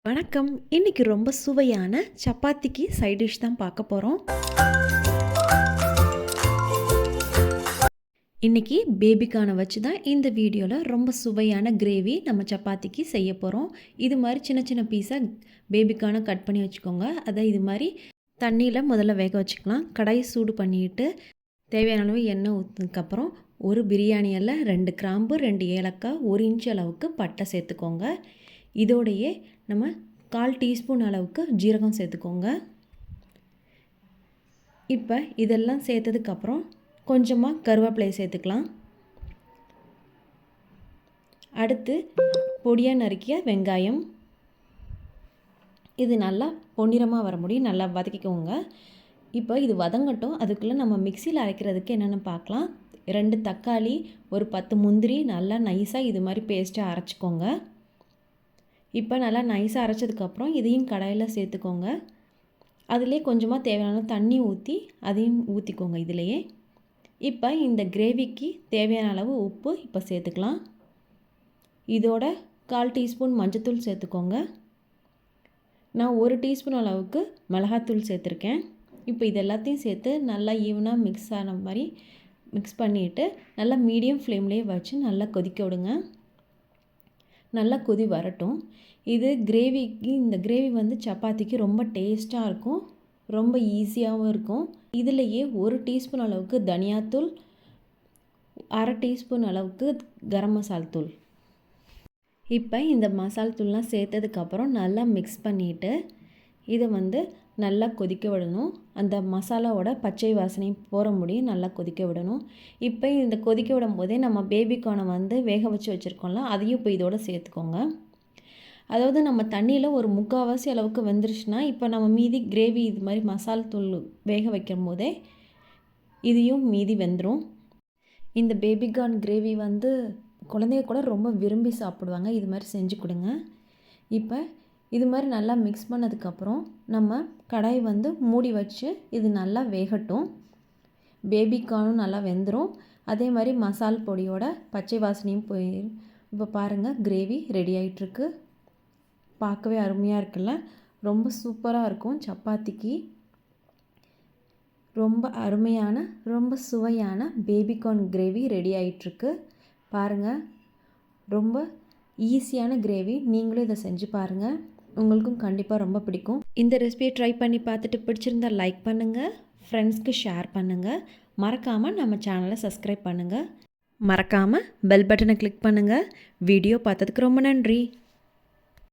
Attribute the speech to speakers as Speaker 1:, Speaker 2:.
Speaker 1: வணக்கம். இன்னைக்கு ரொம்ப சுவையான சப்பாத்திக்கு சைட் டிஷ் தான் பார்க்க போகிறோம். இன்னைக்கு பேபிகார்னை வச்சு தான் இந்த வீடியோவில் ரொம்ப சுவையான கிரேவி நம்ம சப்பாத்திக்கு செய்ய போகிறோம். இது மாதிரி சின்ன சின்ன பீஸாக பேபிகார்னை கட் பண்ணி வச்சுக்கோங்க. அதை இது மாதிரி தண்ணியில் முதல்ல வேக வச்சுக்கலாம். கடாயை சூடு பண்ணிட்டு தேவையான அளவு எண்ணெய் ஊற்றினதுக்கப்புறம் ஒரு பிரியாணி இலை, 2 கிராம்பு, 2 ஏலக்காய், 1 இன்ச் அளவுக்கு பட்டை சேர்த்துக்கோங்க. இதோடையே நம்ம 1/4 டீஸ்பூன் அளவுக்கு ஜீரகம் சேர்த்துக்கோங்க. இப்போ இதெல்லாம் சேர்த்ததுக்கப்புறம் கொஞ்சமாக கருவேப்பிலை சேர்த்துக்கலாம். அடுத்து பொடியாக நறுக்கிய வெங்காயம், இது நல்லா பொன்னிறமாக வர முடியும், நல்லா வதக்கிக்கோங்க. இப்போ இது வதங்கட்டும். அதுக்குள்ளே நம்ம மிக்சியில் அரைக்கிறதுக்கு என்னென்னு பார்க்கலாம். 2 தக்காளி, ஒரு 10 முந்திரி நல்லா நைஸாக இது மாதிரி பேஸ்ட்டாக அரைச்சிக்கோங்க. இப்போ நல்லா நைஸாக அரைச்சதுக்கப்புறம் இதையும் கடாயில் சேர்த்துக்கோங்க. அதிலே கொஞ்சமாக தேவையான தண்ணி ஊற்றி அதையும் ஊற்றிக்கோங்க இதிலையே. இப்போ இந்த கிரேவிக்கு தேவையான அளவு உப்பு இப்போ சேர்த்துக்கலாம். இதோட 1/4 டீஸ்பூன் மஞ்சத்தூள் சேர்த்துக்கோங்க. நான் 1 டீஸ்பூன் அளவுக்கு மிளகாத்தூள் சேர்த்துருக்கேன். இப்போ இது எல்லாத்தையும் சேர்த்து நல்லா ஈவனாக மிக்ஸ் ஆன மாதிரி மிக்ஸ் பண்ணிவிட்டு நல்லா மீடியம் ஃப்ளேம்லேயே வச்சு நல்லா கொதிக்க விடுங்க. நல்லா கொதி வரட்டும். இது கிரேவிக்கு, இந்த கிரேவி வந்து சப்பாத்திக்கு ரொம்ப டேஸ்ட்டாக இருக்கும், ரொம்ப ஈஸியாகவும் இருக்கும். இதிலையே 1 டீஸ்பூன் அளவுக்கு தனியாத்தூள், 1/2 டீஸ்பூன் அளவுக்கு கரம் மசால் தூள். இப்போ இந்த மசால் தூள்லாம் சேர்த்ததுக்கப்புறம் நல்லா மிக்ஸ் பண்ணிவிட்டு இதை வந்து நல்லா கொதிக்க விடணும். அந்த மசாலாவோட பச்சை வாசனை போகிற முடியும் நல்லா கொதிக்க விடணும். இப்போ இந்த கொதிக்க விடும் போதே நம்ம பேபிகார்னை வந்து வேக வச்சு வச்சுருக்கோம்ல, அதையும் இப்போ இதோடு சேர்த்துக்கோங்க. அதாவது நம்ம தண்ணியில் ஒரு 3/4 அளவுக்கு வெந்துருச்சுன்னா, இப்போ நம்ம மீதி கிரேவி இது மாதிரி மசால் தூள் வேக வைக்கும் போதே இதையும் மீதி வெந்துடும். இந்த பேபிகார்ன் கிரேவி வந்து குழந்தைங்க கூட ரொம்ப விரும்பி சாப்பிடுவாங்க. இது மாதிரி செஞ்சு கொடுங்க. இப்போ இது மாதிரி நல்லா மிக்ஸ் பண்ணதுக்கப்புறம் நம்ம கடாய் வந்து மூடி வச்சு இது நல்லா வேகட்டும். பேபிகார்னும் நல்லா வெந்துடும். அதே மாதிரி மசால் பொடியோட பச்சை வாசனையும் போயிடும். இப்போ பாருங்கள், கிரேவி ரெடி ஆகிட்டுருக்கு. பார்க்கவே அருமையாக இருக்குல்ல, ரொம்ப சூப்பராக இருக்கும் சப்பாத்திக்கு. ரொம்ப அருமையான, ரொம்ப சுவையான பேபிகார்ன் கிரேவி ரெடி ஆகிட்டுருக்கு. பாருங்கள், ரொம்ப ஈஸியான கிரேவி. நீங்களும் இதை செஞ்சு பாருங்கள், உங்களுக்கும் கண்டிப்பாக ரொம்ப பிடிக்கும். இந்த ரெசிபியை ட்ரை பண்ணி பார்த்துட்டு பிடிச்சிருந்தால் லைக் பண்ணுங்கள், ஃப்ரெண்ட்ஸ்க்கு ஷேர் பண்ணுங்கள். மறக்காமல் நம்ம சேனலை சப்ஸ்கிரைப் பண்ணுங்கள். மறக்காமல் பெல் பட்டனை கிளிக் பண்ணுங்கள். வீடியோ பார்த்ததுக்கு ரொம்ப நன்றி.